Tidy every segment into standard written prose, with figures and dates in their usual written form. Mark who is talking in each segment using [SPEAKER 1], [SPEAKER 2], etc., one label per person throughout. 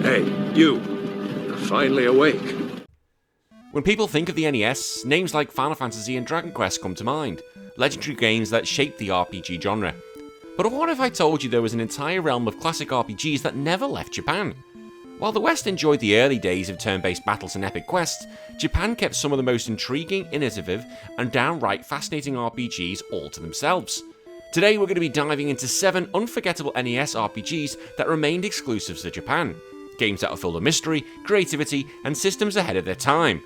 [SPEAKER 1] Hey, you. You're finally awake.
[SPEAKER 2] When people think of the NES, names like Final Fantasy and Dragon Quest come to mind, legendary games that shaped the RPG genre. But what if I told you there was an entire realm of classic RPGs that never left Japan? While the West enjoyed the early days of turn-based battles and epic quests, Japan kept some of the most intriguing, innovative, and downright fascinating RPGs all to themselves. Today we're going to be diving into 7 unforgettable NES RPGs that remained exclusives to Japan. Games that are filled with mystery, creativity, and systems ahead of their time.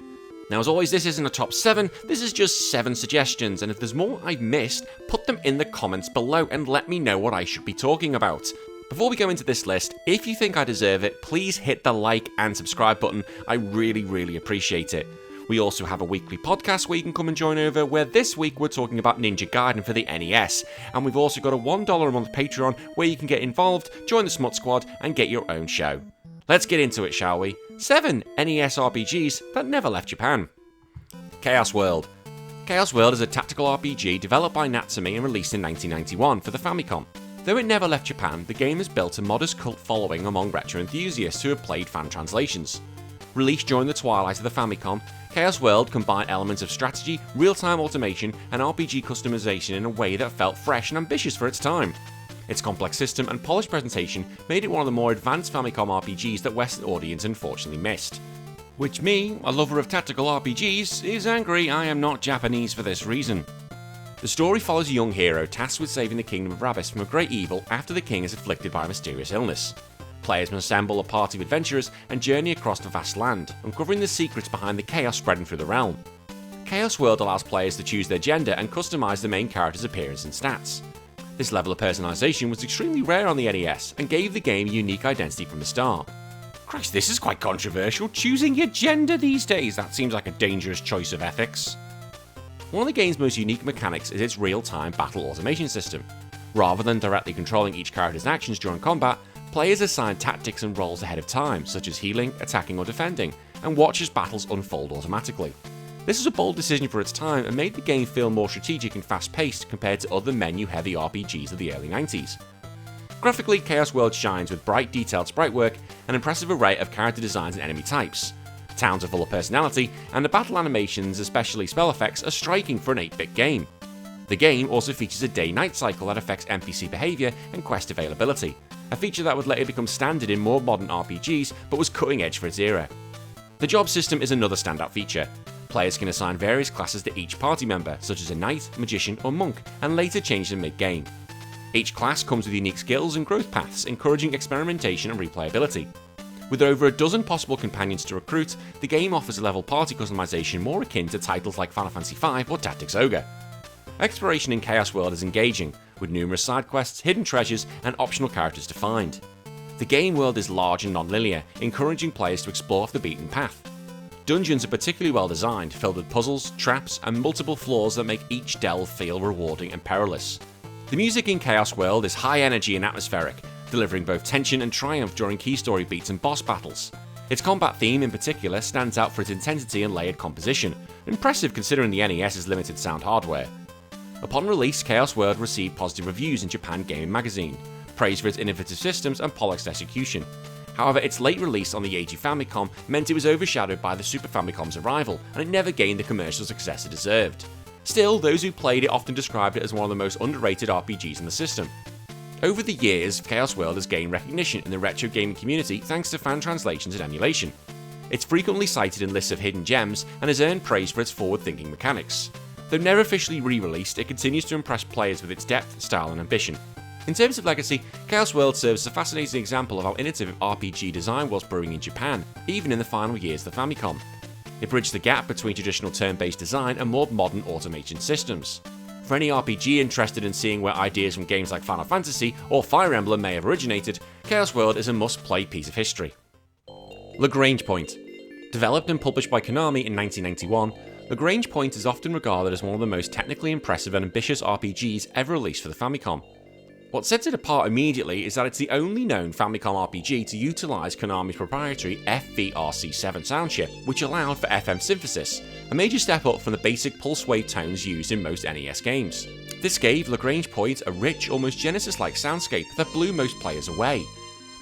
[SPEAKER 2] Now, as always, this isn't a top 7, this is just 7 suggestions, and if there's more I've missed, put them in the comments below and let me know what I should be talking about. Before we go into this list, if you think I deserve it, please hit the like and subscribe button. I really appreciate it. We also have a weekly podcast where you can come and join over, where this week we're talking about Ninja Gaiden for the NES. And we've also got a $1 a month Patreon where you can get involved, join the Smut Squad, and get your own show. Let's get into it, shall we? 7 NES RPGs that never left Japan. Chaos World. Chaos World is a tactical RPG developed by Natsume and released in 1991 for the Famicom. Though it never left Japan, the game has built a modest cult following among retro enthusiasts who have played fan translations. Released during the twilight of the Famicom, Chaos World combined elements of strategy, real-time automation, and RPG customization in a way that felt fresh and ambitious for its time. Its complex system and polished presentation made it one of the more advanced Famicom RPGs that Western audience unfortunately missed. Which me, a lover of tactical RPGs, is angry I am not Japanese for this reason. The story follows a young hero tasked with saving the kingdom of Rabis from a great evil after the king is afflicted by a mysterious illness. Players must assemble a party of adventurers and journey across the vast land, uncovering the secrets behind the chaos spreading through the realm. Chaos World allows players to choose their gender and customize the main character's appearance and stats. This level of personalization was extremely rare on the NES and gave the game a unique identity from the start. Christ, this is quite controversial. Choosing your gender these days, that seems like a dangerous choice of ethics. One of the game's most unique mechanics is its real-time battle automation system. Rather than directly controlling each character's actions during combat, players assign tactics and roles ahead of time, such as healing, attacking or defending, and watch as battles unfold automatically. This was a bold decision for its time and made the game feel more strategic and fast-paced compared to other menu-heavy RPGs of the early 90s. Graphically, Chaos World shines with bright, detailed sprite work, an impressive array of character designs and enemy types. Towns are full of personality, and the battle animations, especially spell effects, are striking for an 8-bit game. The game also features a day-night cycle that affects NPC behaviour and quest availability, a feature that would later become standard in more modern RPGs but was cutting edge for its era. The job system is another standout feature. Players can assign various classes to each party member, such as a knight, magician or monk, and later change them mid-game. Each class comes with unique skills and growth paths, encouraging experimentation and replayability. With over a dozen possible companions to recruit, the game offers a level party customization more akin to titles like Final Fantasy V or Tactics Ogre. Exploration in Chaos World is engaging, with numerous side quests, hidden treasures, and optional characters to find. The game world is large and non-linear, encouraging players to explore off the beaten path. Dungeons are particularly well designed, filled with puzzles, traps, and multiple floors that make each delve feel rewarding and perilous. The music in Chaos World is high energy and atmospheric, delivering both tension and triumph during key story beats and boss battles. Its combat theme in particular stands out for its intensity and layered composition, impressive considering the NES's limited sound hardware. Upon release, Chaos World received positive reviews in Japan Gaming Magazine, praised for its innovative systems and polished execution. However, its late release on the AG Famicom meant it was overshadowed by the Super Famicom's arrival, and it never gained the commercial success it deserved. Still, those who played it often described it as one of the most underrated RPGs in the system. Over the years, Chaos World has gained recognition in the retro gaming community thanks to fan translations and emulation. It's frequently cited in lists of hidden gems and has earned praise for its forward-thinking mechanics. Though never officially re-released, it continues to impress players with its depth, style and ambition. In terms of legacy, Chaos World serves as a fascinating example of how innovative RPG design was brewing in Japan, even in the final years of the Famicom. It bridged the gap between traditional turn-based design and more modern automation systems. For any RPG interested in seeing where ideas from games like Final Fantasy or Fire Emblem may have originated, Chaos World is a must-play piece of history. Lrange Point. Developed and published by Konami in 1991, Lrange Point is often regarded as one of the most technically impressive and ambitious RPGs ever released for the Famicom. What sets it apart immediately is that it's the only known Famicom RPG to utilise Konami's proprietary FVRC7 sound chip, which allowed for FM synthesis, a major step up from the basic pulse wave tones used in most NES games. This gave Lrange Point a rich, almost Genesis-like soundscape that blew most players away.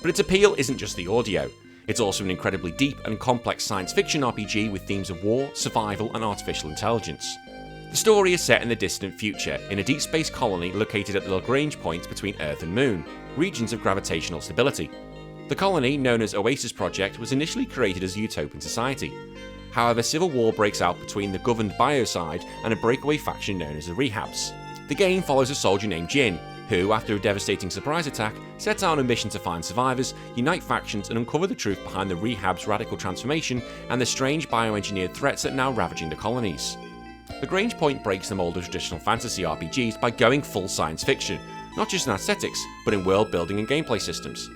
[SPEAKER 2] But its appeal isn't just the audio. It's also an incredibly deep and complex science fiction RPG with themes of war, survival, and artificial intelligence. The story is set in the distant future, in a deep space colony located at the Lrange Point between Earth and Moon, regions of gravitational stability. The colony, known as Oasis Project, was initially created as a utopian society. However, civil war breaks out between the governed bioside and a breakaway faction known as the Rehabs. The game follows a soldier named Shin, who, after a devastating surprise attack, sets out on a mission to find survivors, unite factions, and uncover the truth behind the Rehab's radical transformation and the strange bioengineered threats that are now ravaging the colonies. Lrange Point breaks the mold of traditional fantasy RPGs by going full science fiction, not just in aesthetics, but in world building and gameplay systems.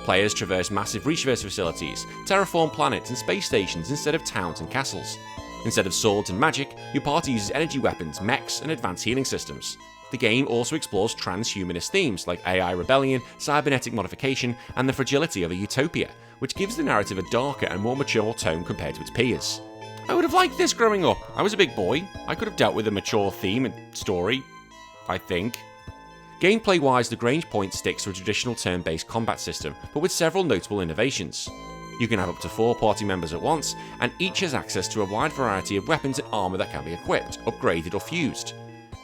[SPEAKER 2] Players traverse massive research facilities, terraform planets and space stations instead of towns and castles. Instead of swords and magic, your party uses energy weapons, mechs, and advanced healing systems. The game also explores transhumanist themes like AI rebellion, cybernetic modification, and the fragility of a utopia, which gives the narrative a darker and more mature tone compared to its peers. I would have liked this growing up. I was a big boy. I could have dealt with a mature theme and story, I think. Gameplay-wise, Lrange Point sticks to a traditional turn-based combat system, but with several notable innovations. You can have up to 4 party members at once, and each has access to a wide variety of weapons and armour that can be equipped, upgraded or fused.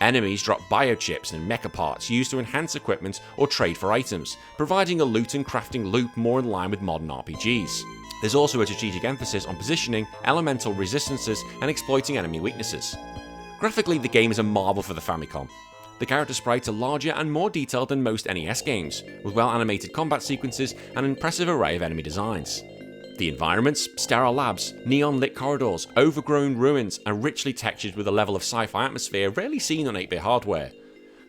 [SPEAKER 2] Enemies drop biochips and mecha parts used to enhance equipment or trade for items, providing a loot and crafting loop more in line with modern RPGs. There's also a strategic emphasis on positioning, elemental resistances, and exploiting enemy weaknesses. Graphically, the game is a marvel for the Famicom. The character sprites are larger and more detailed than most NES games, with well-animated combat sequences and an impressive array of enemy designs. The environments, sterile labs, neon-lit corridors, overgrown ruins, and richly textured with a level of sci-fi atmosphere rarely seen on 8-bit hardware.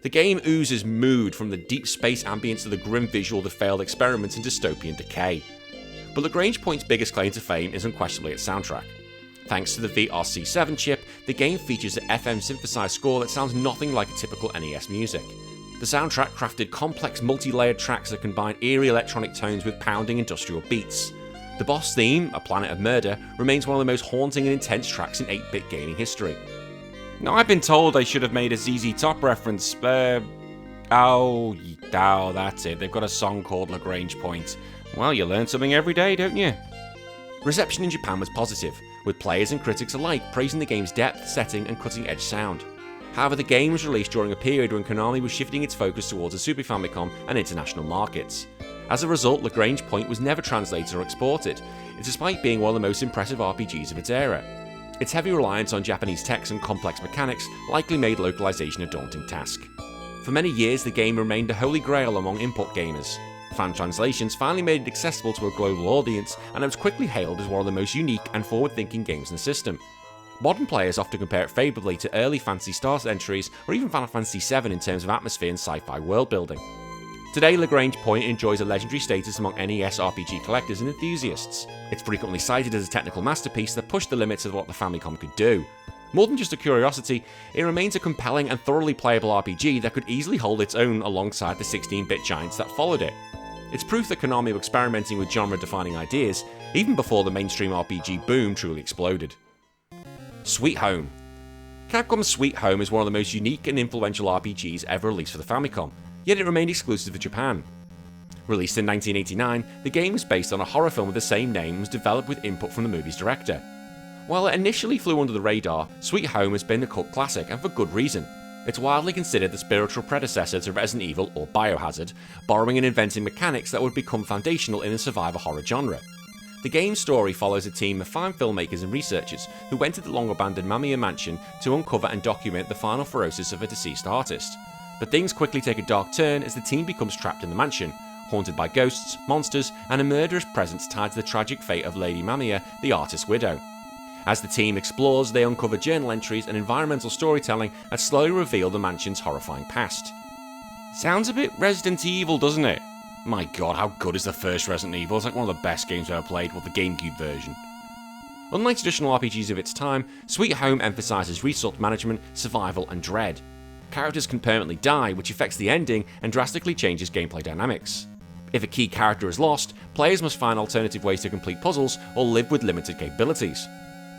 [SPEAKER 2] The game oozes mood from the deep space ambience to the grim visual of failed experiments in dystopian decay. But Lrange Point's biggest claim to fame is unquestionably its soundtrack. Thanks to the VRC7 chip, the game features an FM synthesized score that sounds nothing like a typical NES music. The soundtrack crafted complex multi-layered tracks that combine eerie electronic tones with pounding industrial beats. The boss theme, A Planet of Murder, remains one of the most haunting and intense tracks in 8-bit gaming history. Now, I've been told I should have made a ZZ Top reference, that's it, they've got a song called Lrange Point. Well, you learn something every day, don't you? Reception in Japan was positive, with players and critics alike praising the game's depth, setting, and cutting-edge sound. However, the game was released during a period when Konami was shifting its focus towards the Super Famicom and international markets. As a result, Lrange Point was never translated or exported, despite being one of the most impressive RPGs of its era. Its heavy reliance on Japanese text and complex mechanics likely made localization a daunting task. For many years, the game remained a holy grail among import gamers. Fan translations finally made it accessible to a global audience, and it was quickly hailed as one of the most unique and forward-thinking games in the system. Modern players often compare it favourably to early Phantasy Star entries or even Final Fantasy VII in terms of atmosphere and sci-fi world building. Today, Lrange Point enjoys a legendary status among NES RPG collectors and enthusiasts. It's frequently cited as a technical masterpiece that pushed the limits of what the Famicom could do. More than just a curiosity, it remains a compelling and thoroughly playable RPG that could easily hold its own alongside the 16-bit giants that followed it. It's proof that Konami were experimenting with genre-defining ideas, even before the mainstream RPG boom truly exploded. Sweet Home. Capcom's Sweet Home is one of the most unique and influential RPGs ever released for the Famicom, yet it remained exclusive to Japan. Released in 1989, the game was based on a horror film with the same name and was developed with input from the movie's director. While it initially flew under the radar, Sweet Home has been a cult classic, and for good reason. It's widely considered the spiritual predecessor to Resident Evil or Biohazard, borrowing and inventing mechanics that would become foundational in the survivor horror genre. The game's story follows a team of 5 filmmakers and researchers who went to the long-abandoned Mamiya mansion to uncover and document the final ferocity of a deceased artist. But things quickly take a dark turn as the team becomes trapped in the mansion, haunted by ghosts, monsters, and a murderous presence tied to the tragic fate of Lady Mamiya, the artist's widow. As the team explores, they uncover journal entries and environmental storytelling that slowly reveal the mansion's horrifying past. Sounds a bit Resident Evil, doesn't it? My god, how good is the first Resident Evil? It's like one of the best games I've ever played, with the GameCube version. Unlike traditional RPGs of its time, Sweet Home emphasises resource management, survival, and dread. Characters can permanently die, which affects the ending and drastically changes gameplay dynamics. If a key character is lost, players must find alternative ways to complete puzzles or live with limited capabilities.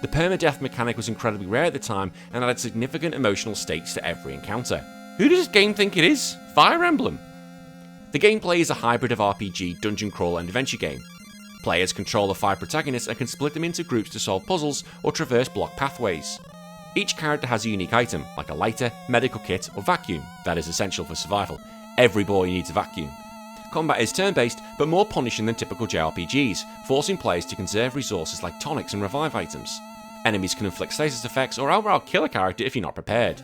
[SPEAKER 2] The permadeath mechanic was incredibly rare at the time and added significant emotional stakes to every encounter. Who does this game think it is? Fire Emblem? The gameplay is a hybrid of RPG, dungeon crawl, and adventure game. Players control the 5 protagonists and can split them into groups to solve puzzles or traverse block pathways. Each character has a unique item, like a lighter, medical kit, or vacuum, that is essential for survival. Every boy needs a vacuum. Combat is turn-based, but more punishing than typical JRPGs, forcing players to conserve resources like tonics and revive items. Enemies can inflict stasis effects or outright kill a character if you're not prepared.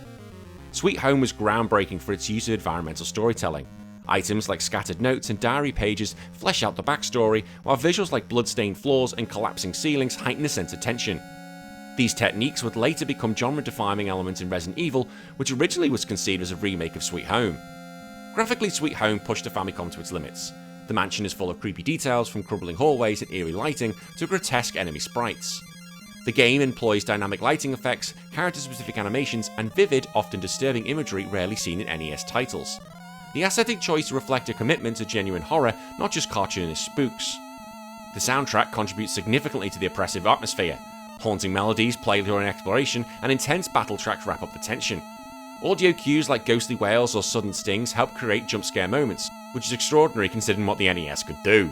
[SPEAKER 2] Sweet Home was groundbreaking for its use of environmental storytelling. Items like scattered notes and diary pages flesh out the backstory, while visuals like blood-stained floors and collapsing ceilings heighten the sense of tension. These techniques would later become genre-defining elements in Resident Evil, which originally was conceived as a remake of Sweet Home. Graphically, Sweet Home pushed the Famicom to its limits. The mansion is full of creepy details, from crumbling hallways and eerie lighting to grotesque enemy sprites. The game employs dynamic lighting effects, character-specific animations, and vivid, often disturbing imagery rarely seen in NES titles. The aesthetic choice reflects a commitment to genuine horror, not just cartoonish spooks. The soundtrack contributes significantly to the oppressive atmosphere. Haunting melodies play during exploration, and intense battle tracks wrap up the tension. Audio cues like ghostly wails or sudden stings help create jump-scare moments, which is extraordinary considering what the NES could do.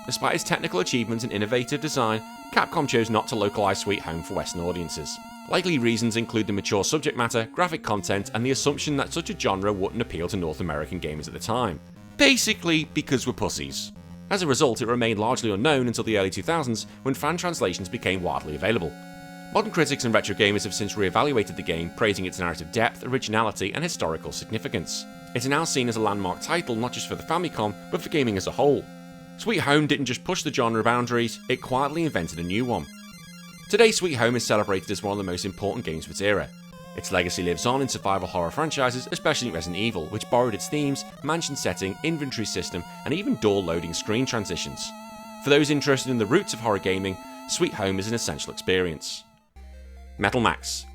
[SPEAKER 2] Despite its technical achievements and innovative design, Capcom chose not to localize Sweet Home for Western audiences. Likely reasons include the mature subject matter, graphic content, and the assumption that such a genre wouldn't appeal to North American gamers at the time. Basically, because we're pussies. As a result, it remained largely unknown until the early 2000s, when fan translations became widely available. Modern critics and retro gamers have since re-evaluated the game, praising its narrative depth, originality, and historical significance. It's now seen as a landmark title not just for the Famicom, but for gaming as a whole. Sweet Home didn't just push the genre boundaries, it quietly invented a new one. Today, Sweet Home is celebrated as one of the most important games of its era. Its legacy lives on in survival horror franchises, especially Resident Evil, which borrowed its themes, mansion setting, inventory system, and even door loading screen transitions. For those interested in the roots of horror gaming, Sweet Home is an essential experience. MetalMax.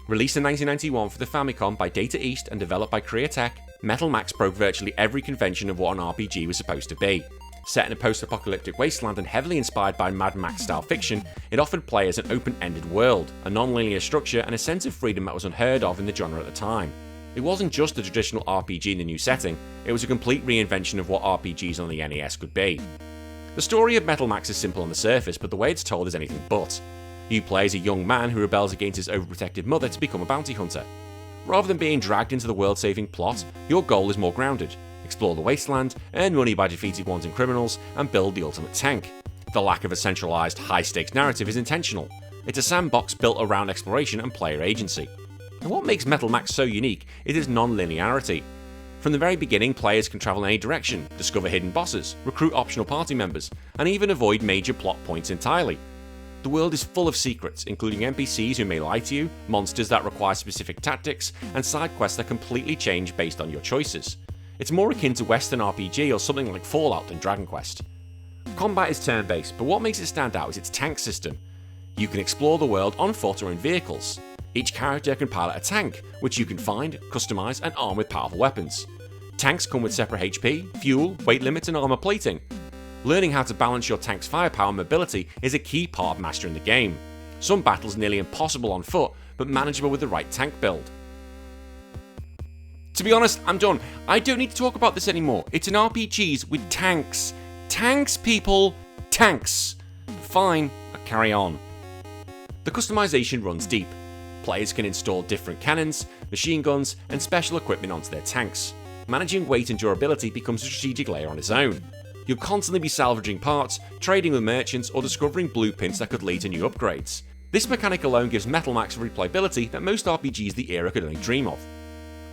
[SPEAKER 2] Released in 1991 for the Famicom by Data East and developed by Koreatech, MetalMax broke virtually every convention of what an RPG was supposed to be. Set in a post-apocalyptic wasteland and heavily inspired by Mad Max-style fiction, it offered players an open-ended world, a non-linear structure, and a sense of freedom that was unheard of in the genre at the time. It wasn't just a traditional RPG in the new setting, it was a complete reinvention of what RPGs on the NES could be. The story of MetalMax is simple on the surface, but the way it's told is anything but. You play as a young man who rebels against his overprotective mother to become a bounty hunter. Rather than being dragged into the world-saving plot, your goal is more grounded. Explore the wasteland, earn money by defeating wanton criminals, and build the ultimate tank. The lack of a centralised, high-stakes narrative is intentional. It's a sandbox built around exploration and player agency. And what makes MetalMax so unique is its non-linearity. From the very beginning, players can travel in any direction, discover hidden bosses, recruit optional party members, and even avoid major plot points entirely. The world is full of secrets, including NPCs who may lie to you, monsters that require specific tactics, and side quests that completely change based on your choices. It's more akin to Western RPG or something like Fallout than Dragon Quest. Combat is turn-based, but what makes it stand out is its tank system. You can explore the world on foot or in vehicles. Each character can pilot a tank, which you can find, customize, and arm with powerful weapons. Tanks come with separate HP, fuel, weight limits, and armor plating. Learning how to balance your tank's firepower and mobility is a key part of mastering the game. Some battles are nearly impossible on foot, but manageable with the right tank build. To be honest, I'm done. I don't need to talk about this anymore. It's an RPGs with tanks. Tanks, people. Tanks. Fine, but carry on. The customization runs deep. Players can install different cannons, machine guns, and special equipment onto their tanks. Managing weight and durability becomes a strategic layer on its own. You'll constantly be salvaging parts, trading with merchants, or discovering blueprints that could lead to new upgrades. This mechanic alone gives MetalMax a replayability that most RPGs the era could only dream of.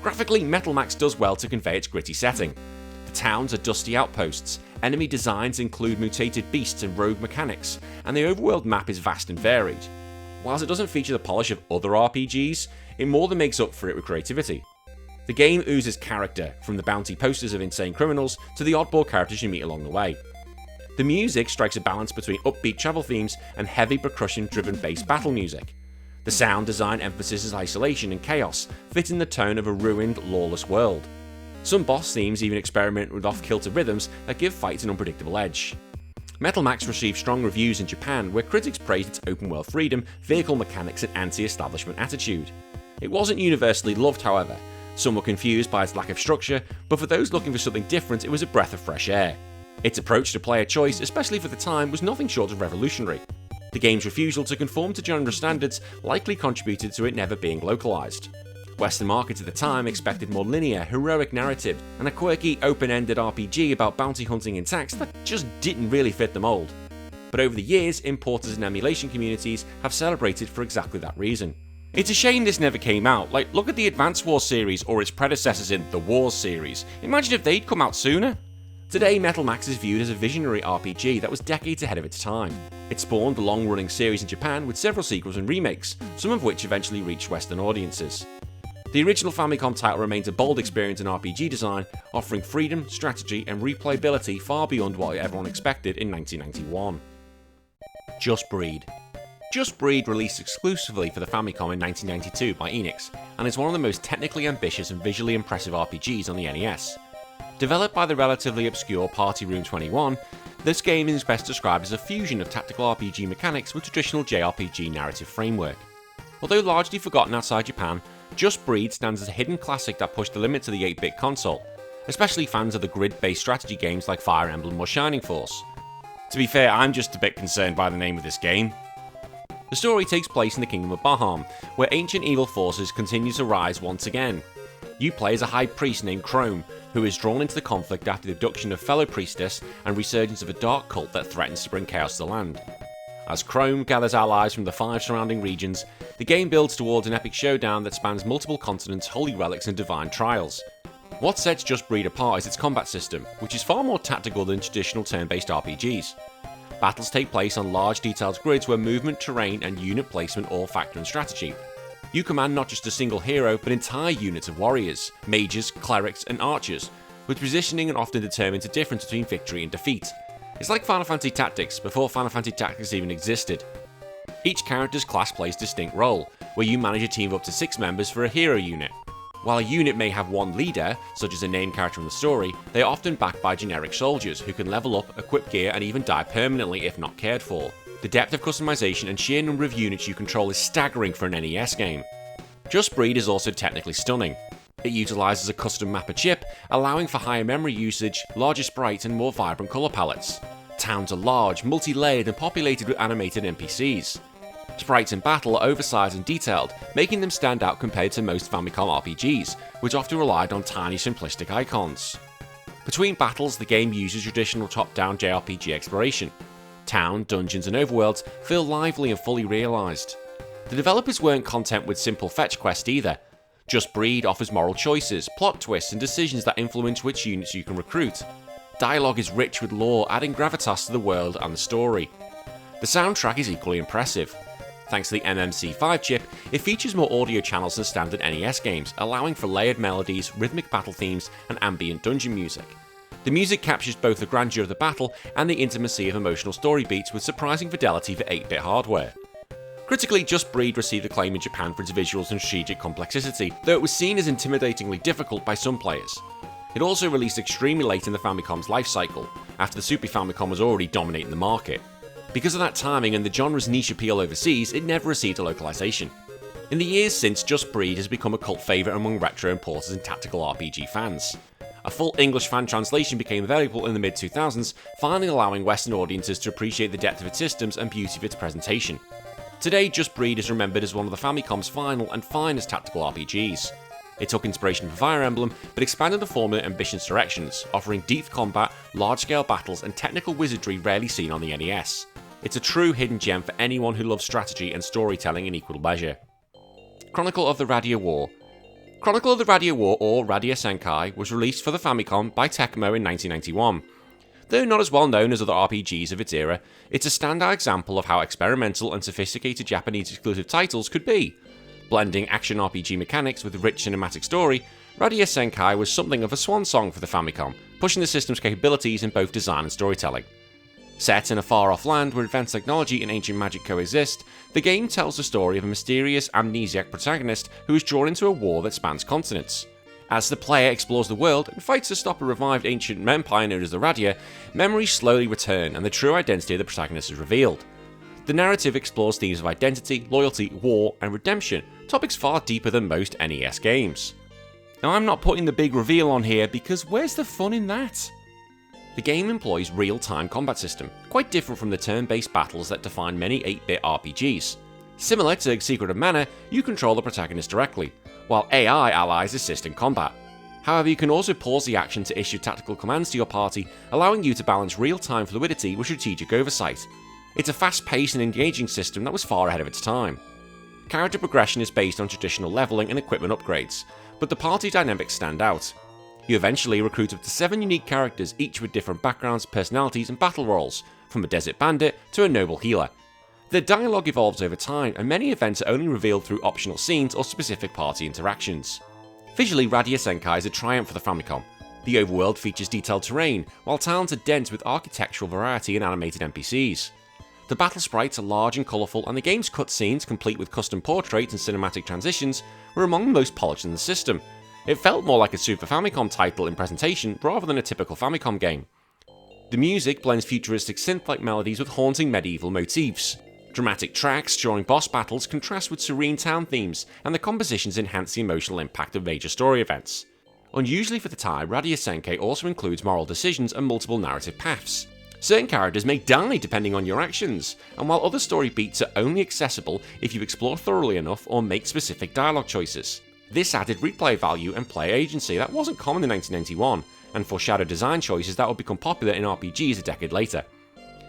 [SPEAKER 2] Graphically, MetalMax does well to convey its gritty setting. The towns are dusty outposts, enemy designs include mutated beasts and rogue mechanics, and the overworld map is vast and varied. Whilst it doesn't feature the polish of other RPGs, it more than makes up for it with creativity. The game oozes character, from the bounty posters of insane criminals to the oddball characters you meet along the way. The music strikes a balance between upbeat travel themes and heavy percussion-driven bass battle music. The sound design emphasizes isolation and chaos, fitting the tone of a ruined, lawless world. Some boss themes even experiment with off-kilter rhythms that give fights an unpredictable edge. MetalMax received strong reviews in Japan, where critics praised its open-world freedom, vehicle mechanics, and anti-establishment attitude. It wasn't universally loved, however. Some were confused by its lack of structure, but for those looking for something different, it was a breath of fresh air. Its approach to player choice, especially for the time, was nothing short of revolutionary. The game's refusal to conform to genre standards likely contributed to it never being localized. Western markets at the time expected more linear, heroic narrative, and a quirky, open-ended RPG about bounty hunting in text that just didn't really fit the mold. But over the years, importers and emulation communities have celebrated for exactly that reason. It's a shame this never came out. Like, look at the Advance Wars series or its predecessors in the Wars series. Imagine if they'd come out sooner. Today, MetalMax is viewed as a visionary RPG that was decades ahead of its time. It spawned a long-running series in Japan with several sequels and remakes, some of which eventually reached Western audiences. The original Famicom title remains a bold experience in RPG design, offering freedom, strategy, and replayability far beyond what everyone expected in 1991. Just Breed. Just Breed released exclusively for the Famicom in 1992 by Enix, and is one of the most technically ambitious and visually impressive RPGs on the NES. Developed by the relatively obscure Party Room 21, this game is best described as a fusion of tactical RPG mechanics with traditional JRPG narrative framework. Although largely forgotten outside Japan, Just Breed stands as a hidden classic that pushed the limits of the 8-bit console, especially fans of the grid-based strategy games like Fire Emblem or Shining Force. To be fair, I'm just a bit concerned by the name of this game. The story takes place in the Kingdom of Baham, where ancient evil forces continue to rise once again. You play as a high priest named Chrome, who is drawn into the conflict after the abduction of fellow priestess and resurgence of a dark cult that threatens to bring chaos to the land. As Chrome gathers allies from the 5 surrounding regions, the game builds towards an epic showdown that spans multiple continents, holy relics, and divine trials. What sets Just Breed apart is its combat system, which is far more tactical than traditional turn-based RPGs. Battles take place on large detailed grids where movement, terrain, and unit placement all factor in strategy. You command not just a single hero, but entire units of warriors, mages, clerics, and archers, with positioning and often determines the difference between victory and defeat. It's like Final Fantasy Tactics before Final Fantasy Tactics even existed. Each character's class plays a distinct role, where you manage a team of up to 6 members for a hero unit. While a unit may have one leader, such as a named character in the story, they are often backed by generic soldiers who can level up, equip gear, and even die permanently if not cared for. The depth of customization and sheer number of units you control is staggering for an NES game. Just Breed is also technically stunning. It utilises a custom mapper chip, allowing for higher memory usage, larger sprites, and more vibrant colour palettes. Towns are large, multi-layered, and populated with animated NPCs. Sprites in battle are oversized and detailed, making them stand out compared to most Famicom RPGs, which often relied on tiny simplistic icons. Between battles, the game uses traditional top-down JRPG exploration. Town, dungeons, and overworlds feel lively and fully realised. The developers weren't content with simple fetch quests either. Just Breed offers moral choices, plot twists, and decisions that influence which units you can recruit. Dialogue is rich with lore, adding gravitas to the world and the story. The soundtrack is equally impressive. Thanks to the MMC5 chip, it features more audio channels than standard NES games, allowing for layered melodies, rhythmic battle themes, and ambient dungeon music. The music captures both the grandeur of the battle and the intimacy of emotional story beats with surprising fidelity for 8-bit hardware. Critically, Just Breed received acclaim in Japan for its visuals and strategic complexity, though it was seen as intimidatingly difficult by some players. It also released extremely late in the Famicom's life cycle, after the Super Famicom was already dominating the market. Because of that timing and the genre's niche appeal overseas, it never received a localization. In the years since, Just Breed has become a cult favourite among retro importers and tactical RPG fans. A full English fan translation became available in the mid-2000s, finally allowing Western audiences to appreciate the depth of its systems and beauty of its presentation. Today, Just Breed is remembered as one of the Famicom's final and finest tactical RPGs. It took inspiration from Fire Emblem, but expanded the formula in ambitious directions, offering deep combat, large-scale battles, and technical wizardry rarely seen on the NES. It's a true hidden gem for anyone who loves strategy and storytelling in equal measure. Chronicle of the Radia War. Chronicle of the Radia War, or Radia Senai, was released for the Famicom by Tecmo in 1991. Though not as well known as other RPGs of its era, it's a standout example of how experimental and sophisticated Japanese exclusive titles could be. Blending action RPG mechanics with a rich cinematic story, Radia Senai was something of a swan song for the Famicom, pushing the system's capabilities in both design and storytelling. Set in a far-off land where advanced technology and ancient magic coexist, the game tells the story of a mysterious, amnesiac protagonist who is drawn into a war that spans continents. As the player explores the world and fights to stop a revived ancient empire known as the Radia, memories slowly return and the true identity of the protagonist is revealed. The narrative explores themes of identity, loyalty, war, and redemption, topics far deeper than most NES games. Now, I'm not putting the big reveal on here because where's the fun in that? The game employs real-time combat system, quite different from the turn-based battles that define many 8-bit RPGs. Similar to Secret of Mana, you control the protagonist directly, while AI allies assist in combat. However, you can also pause the action to issue tactical commands to your party, allowing you to balance real-time fluidity with strategic oversight. It's a fast-paced and engaging system that was far ahead of its time. Character progression is based on traditional leveling and equipment upgrades, but the party dynamics stand out. You eventually recruit up to 7 unique characters, each with different backgrounds, personalities, and battle roles, from a desert bandit to a noble healer. The dialogue evolves over time, and many events are only revealed through optional scenes or specific party interactions. Visually, Radia Senai is a triumph for the Famicom. The overworld features detailed terrain, while towns are dense with architectural variety and animated NPCs. The battle sprites are large and colourful, and the game's cutscenes, complete with custom portraits and cinematic transitions, were among the most polished in the system. It felt more like a Super Famicom title in presentation rather than a typical Famicom game. The music blends futuristic synth-like melodies with haunting medieval motifs. Dramatic tracks during boss battles contrast with serene town themes, and the compositions enhance the emotional impact of major story events. Unusually for the time, Radia Senai also includes moral decisions and multiple narrative paths. Certain characters may die depending on your actions, and while other story beats are only accessible if you explore thoroughly enough or make specific dialogue choices. This added replay value and player agency that wasn't common in 1991, and foreshadowed design choices that would become popular in RPGs a decade later.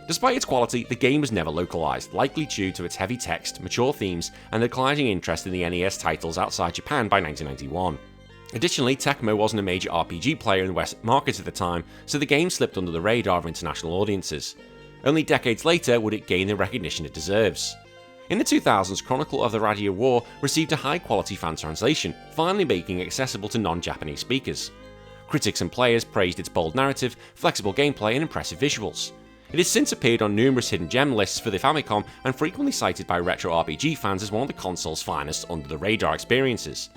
[SPEAKER 2] Despite its quality, the game was never localized, likely due to its heavy text, mature themes, and declining interest in the NES titles outside Japan by 1991. Additionally, Tecmo wasn't a major RPG player in the West market at the time, so the game slipped under the radar of international audiences. Only decades later would it gain the recognition it deserves. In the 2000s, Chronicle of the Radia War received a high-quality fan translation, finally making it accessible to non-Japanese speakers. Critics and players praised its bold narrative, flexible gameplay, and impressive visuals. It has since appeared on numerous hidden gem lists for the Famicom and frequently cited by retro RPG fans as one of the console's finest under-the-radar experiences.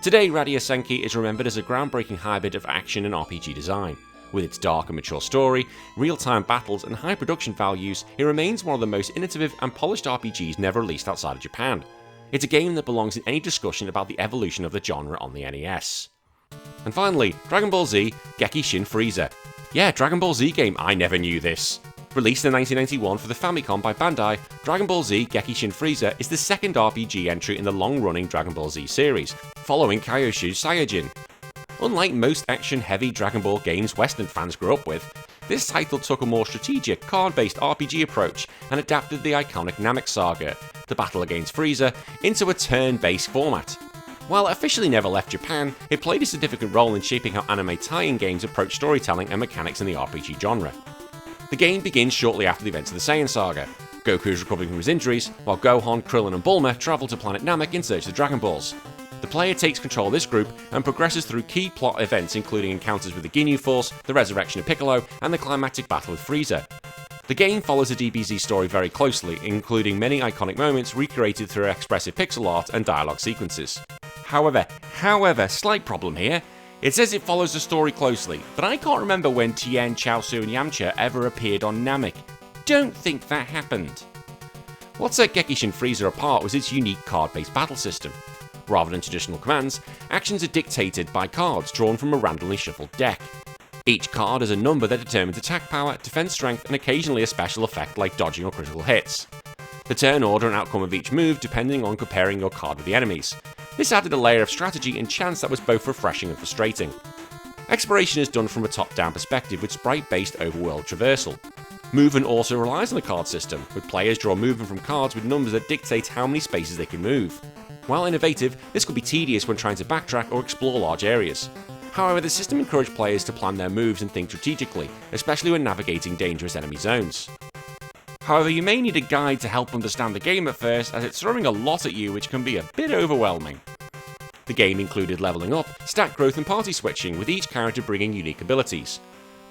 [SPEAKER 2] Today, Radia Senai is remembered as a groundbreaking hybrid of action and RPG design. With its dark and mature story, real-time battles, and high production values, it remains one of the most innovative and polished RPGs never released outside of Japan. It's a game that belongs in any discussion about the evolution of the genre on the NES. And finally, Dragon Ball Z Gekki Shin Frieza. Yeah, Dragon Ball Z game, I never knew this. Released in 1991 for the Famicom by Bandai, Dragon Ball Z Gekki Shin Frieza is the second RPG entry in the long-running Dragon Ball Z series, following Kaioshu's Saiyajin. Unlike most action-heavy Dragon Ball games Western fans grew up with, this title took a more strategic, card-based RPG approach and adapted the iconic Namek saga, the battle against Frieza, into a turn-based format. While it officially never left Japan, it played a significant role in shaping how anime tie-in games approach storytelling and mechanics in the RPG genre. The game begins shortly after the events of the Saiyan saga. Goku is recovering from his injuries, while Gohan, Krillin, and Bulma travel to planet Namek in search of the Dragon Balls. The player takes control of this group and progresses through key plot events including encounters with the Ginyu Force, the resurrection of Piccolo, and the climactic battle with Frieza. The game follows the DBZ story very closely, including many iconic moments recreated through expressive pixel art and dialogue sequences. However, slight problem here. It says it follows the story closely, but I can't remember when Tien, Chaozu, and Yamcha ever appeared on Namek. Don't think that happened. What set Gekki Shin Frieza apart was its unique card-based battle system. Rather than traditional commands, actions are dictated by cards drawn from a randomly shuffled deck. Each card has a number that determines attack power, defense strength, and occasionally a special effect like dodging or critical hits. The turn order and outcome of each move depending on comparing your card with the enemies. This added a layer of strategy and chance that was both refreshing and frustrating. Exploration is done from a top-down perspective with sprite-based overworld traversal. Movement also relies on the card system, with players draw movement from cards with numbers that dictate how many spaces they can move. While innovative, this could be tedious when trying to backtrack or explore large areas. However, the system encouraged players to plan their moves and think strategically, especially when navigating dangerous enemy zones. However, you may need a guide to help understand the game at first, as it's throwing a lot at you which can be a bit overwhelming. The game included leveling up, stat growth and party switching, with each character bringing unique abilities.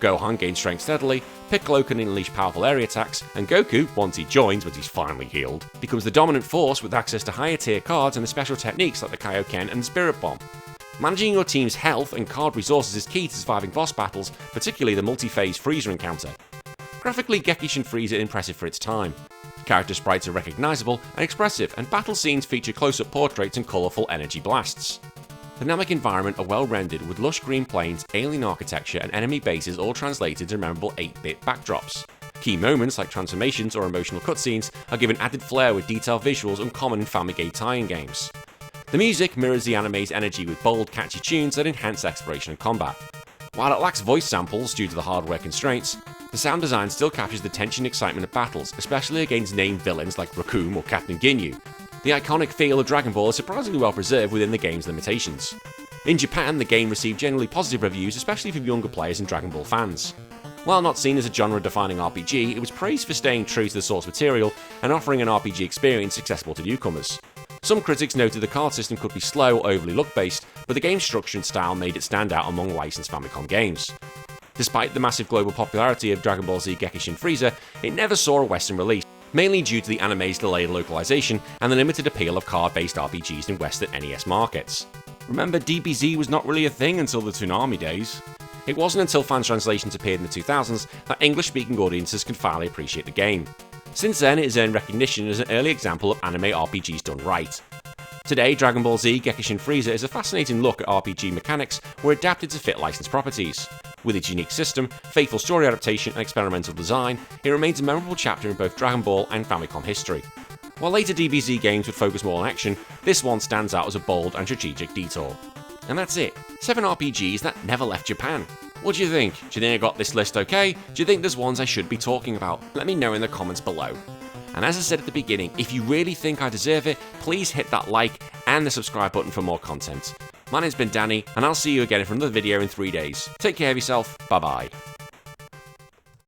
[SPEAKER 2] Gohan gains strength steadily, Piccolo can unleash powerful area attacks, and Goku, once he joins but he's finally healed, becomes the dominant force with access to higher tier cards and the special techniques like the Kaioken and the Spirit Bomb. Managing your team's health and card resources is key to surviving boss battles, particularly the multi-phase Frieza encounter. Graphically, Gekki Shin Frieza is impressive for its time. Character sprites are recognisable and expressive, and battle scenes feature close-up portraits and colourful energy blasts. The Namek environment are well rendered with lush green plains, alien architecture, and enemy bases all translated to memorable 8-bit backdrops. Key moments like transformations or emotional cutscenes are given added flair with detailed visuals uncommon in Famicom tie-in games. The music mirrors the anime's energy with bold, catchy tunes that enhance exploration and combat. While it lacks voice samples due to the hardware constraints, the sound design still captures the tension and excitement of battles, especially against named villains like Raccoon or Captain Ginyu. The iconic feel of Dragon Ball is surprisingly well preserved within the game's limitations. In Japan, the game received generally positive reviews, especially from younger players and Dragon Ball fans. While not seen as a genre-defining RPG, it was praised for staying true to the source material and offering an RPG experience accessible to newcomers. Some critics noted the card system could be slow or overly look-based, but the game's structure and style made it stand out among licensed Famicom games. Despite the massive global popularity of Dragon Ball Z Gekki Shin Frieza, it never saw a Western release, mainly due to the anime's delayed localization and the limited appeal of card-based RPGs in Western NES markets. Remember, DBZ was not really a thing until the Toonami days. It wasn't until fan translations appeared in the 2000s that English-speaking audiences could finally appreciate the game. Since then, it has earned recognition as an early example of anime RPGs done right. Today, Dragon Ball Z Gekki Shin Frieza is a fascinating look at RPG mechanics were adapted to fit licensed properties. With its unique system, faithful story adaptation, and experimental design, it remains a memorable chapter in both Dragon Ball and Famicom history. While later DBZ games would focus more on action, this one stands out as a bold and strategic detour. And that's it. 7 RPGs that never left Japan. What do you think? Do you think I got this list okay? Do you think there's ones I should be talking about? Let me know in the comments below. And as I said at the beginning, if you really think I deserve it, please hit that like and the subscribe button for more content. My name's been Danny, and I'll see you again for another video in 3 days. Take care of yourself, bye bye.